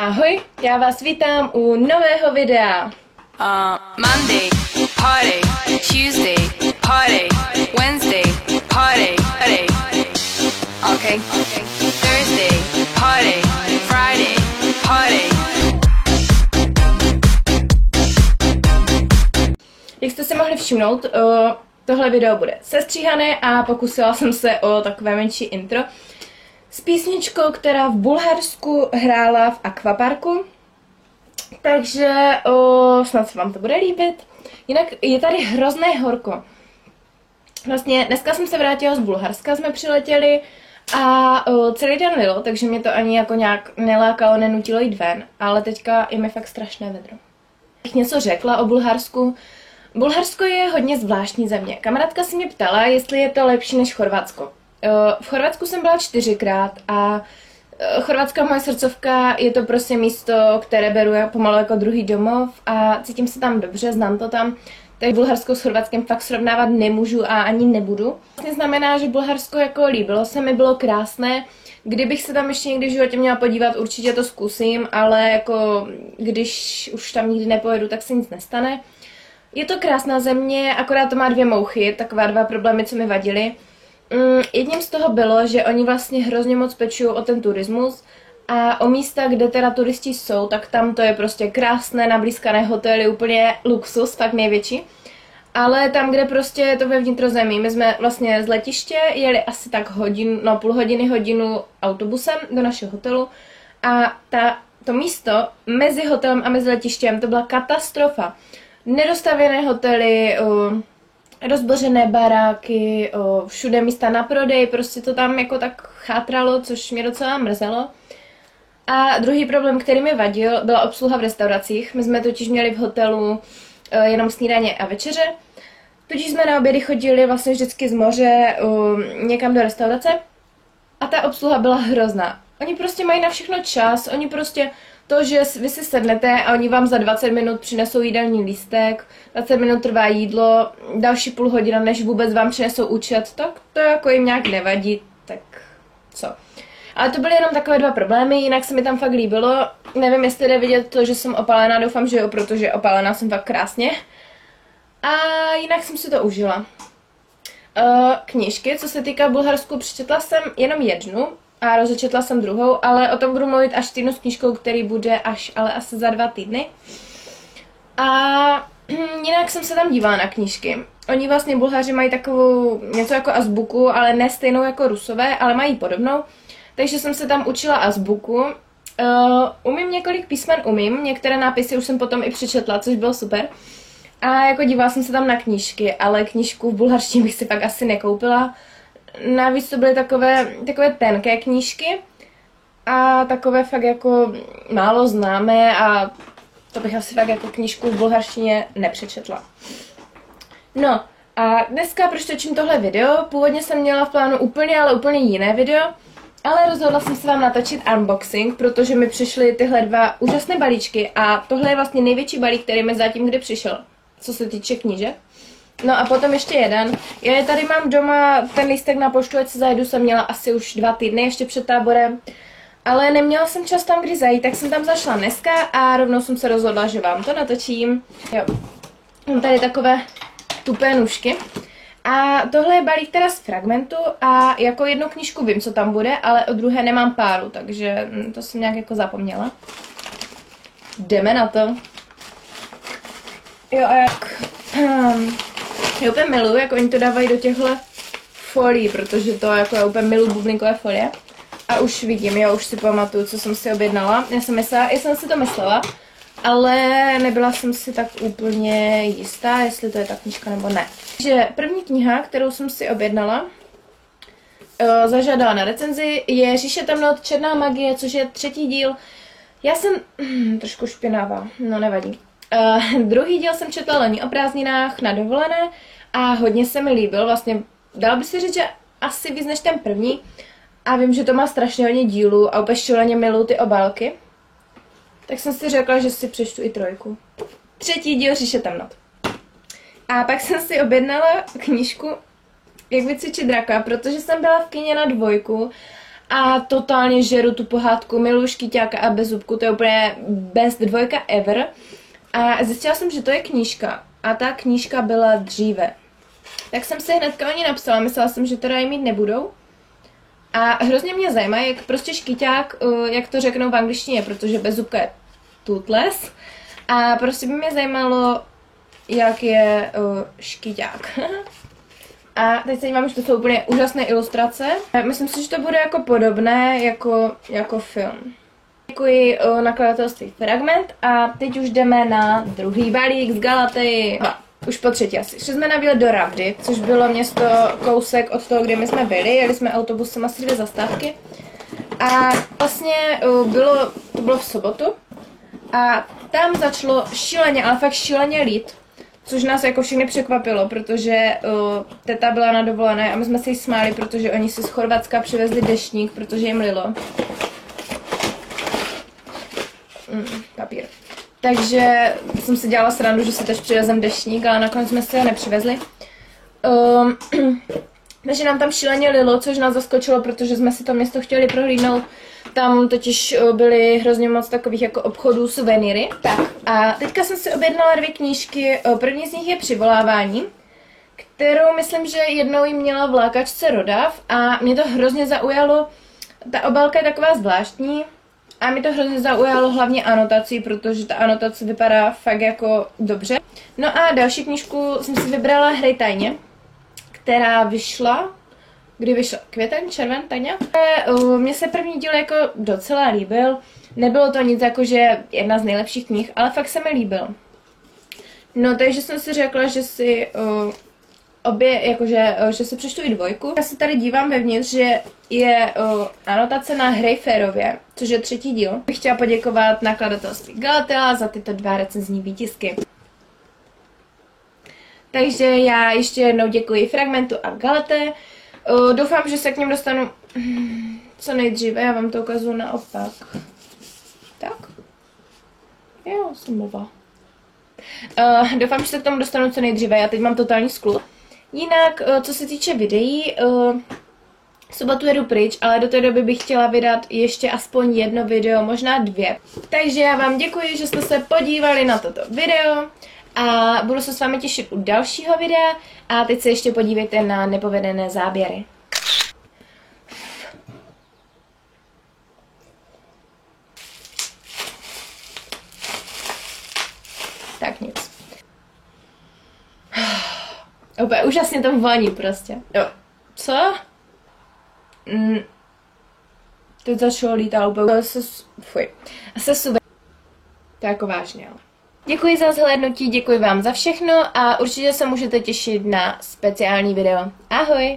Ahoj, já vás vítám u nového videa. Monday, party, Tuesday, party, Wednesday, party, okay, Thursday, party, Friday, party. Jak jste si mohli všimnout, tohle video bude sestříhané a pokusila jsem se o takové menší intro s písničkou, která v Bulharsku hrála v akvaparku. Takže snad se vám to bude líbit. Jinak je tady hrozné horko. Vlastně dneska jsem se vrátila z Bulharska, jsme přiletěli a celý den lilo, takže mě to ani jako nějak nelákalo, nenutilo jít ven. Ale teďka je mi fakt strašné vedro. Bych něco řekla o Bulharsku. Bulharsko je hodně zvláštní země. Kamarádka si mě ptala, jestli je to lepší než Chorvatsko. V Chorvatsku jsem byla 4krát a Chorvatská moje srdcovka, je to prostě místo, které beru pomalu jako druhý domov a cítím se tam dobře, znám to tam. Takže Bulharsko s Chorvatskem fakt srovnávat nemůžu a ani nebudu. Vlastně znamená, že Bulharsko jako líbilo se mi, bylo krásné. Kdybych se tam ještě někdy v životě měla podívat, určitě to zkusím, ale jako když už tam nikdy nepojedu, tak se nic nestane. Je to krásná země, akorát to má 2 mouchy, taková 2 problémy, co mi vadily. Jedním z toho bylo, že oni vlastně hrozně moc pečují o ten turismus a o místa, kde teda turisti jsou, tak tam to je prostě krásné, nablízkané hotely, úplně luxus, fakt největší. Ale tam, kde prostě je to ve vnitrozemí, my jsme vlastně z letiště jeli asi tak půl hodinu autobusem do našeho hotelu a to místo mezi hotelem a mezi letištěm, to byla katastrofa. Nedostavěné hotely, rozbořené baráky, všude místa na prodej, prostě to tam jako tak chátralo, což mě docela mrzelo. A druhý problém, který mi vadil, byla obsluha v restauracích. My jsme totiž měli v hotelu jenom snídaně a večeře, tudíž jsme na obědy chodili vlastně vždycky z moře někam do restaurace a ta obsluha byla hrozná. Oni prostě mají na všechno čas, oni prostě to, že vy si sednete a oni vám za 20 minut přinesou jídelní lístek, 20 minut trvá jídlo, další půl hodina, než vůbec vám přinesou účet, tak to jako jim nějak nevadí, tak co. Ale to byly jenom takové 2 problémy, jinak se mi tam fakt líbilo. Nevím, jestli jde vidět to, že jsem opálená, doufám, že jo, protože opálená jsem fakt krásně. A jinak jsem si to užila. Knížky, co se týká Bulharsku, přečetla jsem jenom 1 a rozečetla jsem 2, ale o tom budu mluvit až týdnu s knížkou, který bude ale asi za 2 týdny. A jinak jsem se tam dívala na knížky. Oni vlastně Bulhaři mají takovou něco jako azbuku, ale ne stejnou jako Rusové, ale mají podobnou. Takže jsem se tam učila azbuku. Umím několik písmen, některé nápisy už jsem potom i přečetla, což bylo super. A jako dívala jsem se tam na knížky, ale knížku v bulharštině bych si fakt asi nekoupila. Navíc to byly takové tenké knížky a takové fakt jako málo známé a to bych asi fakt jako knížku v bulharštině nepřečetla. No a dneska, proč točím tohle video, původně jsem měla v plánu úplně jiné video, ale rozhodla jsem se vám natočit unboxing, protože mi přišly tyhle 2 úžasné balíčky a tohle je vlastně největší balík, který mi zatím kdy přišel, co se týče knížek. No a potom ještě jeden. Já tady mám doma ten lístek na poštu, ať se zajdu, jsem měla asi už 2 týdny ještě před táborem. Ale neměla jsem čas tam kdy zajít, tak jsem tam zašla dneska a rovnou jsem se rozhodla, že vám to natočím. Jo. Mám tady takové tupé nůžky. A tohle je balík teda z Fragmentu a jako 1 knížku vím, co tam bude, ale o druhé nemám páru, takže to jsem nějak jako zapomněla. Jdeme na to. Jo a jak... Já úplně miluji, jak oni to dávají do těchto folií, protože to jako já úplně miluji bublinkové folie. A už vidím, já už si pamatuju, co jsem si objednala. Já jsem si to myslela, ale nebyla jsem si tak úplně jistá, jestli to je ta knížka nebo ne. Takže první kniha, kterou jsem si objednala, zažádala na recenzi, je Říše temnot, černá magie, což je 3. díl. Já jsem trošku špinavá, no nevadí. Druhý díl jsem četla loni o prázdninách na dovolené a hodně se mi líbil, vlastně dalo by se říct, že asi víc než ten první a vím, že to má strašně hodně dílů a úplně šíleně miluji ty obálky, tak jsem si řekla, že si přečtu i 3. 3. díl Říše temnot. A pak jsem si objednala knížku Jak vycvičit draka, protože jsem byla v kině na 2 a totálně žeru tu pohádku, miluji Škyťáka a Bezzubku, to je úplně best dvojka ever. A zjistila jsem, že to je knížka a ta knížka byla dříve. Tak jsem si hnedka o ní napsala, myslela jsem, že teda ji mít nebudou. A hrozně mě zajímá, jak prostě Škyťák, jak to řeknou v angličtině, protože Bezzubka je toothless. A prostě by mě zajímalo, jak je Škyťák. A teď se dívám, že to jsou úplně úžasné ilustrace. Myslím si, že to bude jako podobné jako film. Děkuji nakladatelství Fragment a teď už jdeme na druhý balík z Galatei. Už po třetí asi. Šli jsme na výlet do Ravdy, což bylo město kousek od toho, kde my jsme byli. Jeli jsme autobusem asi 2 zastávky. A vlastně to bylo v sobotu. A tam začalo šíleně, ale fakt šíleně lít. Což nás jako všechny překvapilo, protože teta byla na dovolené a my jsme si jí smáli, protože oni si z Chorvatska přivezli deštník, protože jim lilo. Papír. Takže jsem si dělala srandu, že si teď přivezem deštník, ale nakonec jsme si ho nepřivezli. Takže nám tam šíleně lilo, což nás zaskočilo, protože jsme si to město chtěli prohlídnout. Tam totiž byly hrozně moc takových jako obchodů, suvenýry. Tak a teďka jsem si objednala 2 knížky. První z nich je Přivolávání, kterou myslím, že jednou jí měla v lákačce Rodav a mě to hrozně zaujalo. Ta obálka je taková zvláštní a mě to hrozně zaujalo hlavně anotací, protože ta anotace vypadá fakt jako dobře. No a další knížku jsem si vybrala Hrej tajně, která vyšla, kdy vyšla? Květen, červen, tak nějak? Mně se první díl jako docela líbil. Nebylo to nic jako, že jedna z nejlepších knih, ale fakt se mi líbil. No, takže jsem si řekla, že si že si přečtu i 2. Já se tady dívám vevnitř, že je anotace na Hrej férově, což je 3. díl. Bych chtěla poděkovat nakladatelství Galatea za tyto 2 recenzní výtisky. Takže já ještě jednou děkuji Fragmentu a Galatei. Doufám, že se k něm dostanu co nejdříve, já vám to ukazuju naopak. Tak. Jo, jsem mluva. Doufám, že se k tomu dostanu co nejdříve, já teď mám totální skluz. Jinak, co se týče videí, v sobotu jedu pryč, ale do té doby bych chtěla vydat ještě aspoň 1 video, možná 2. Takže já vám děkuji, že jste se podívali na toto video. A budu se s vámi těšit u dalšího videa a teď se ještě podívejte na nepovedené záběry. Tak nic. Úplně úžasně to voní prostě. Jo. Co? Teď začalo lítat úplně. Fuj. To je jako vážně, ale. Děkuji za zhlédnutí, děkuji vám za všechno a určitě se můžete těšit na speciální video. Ahoj!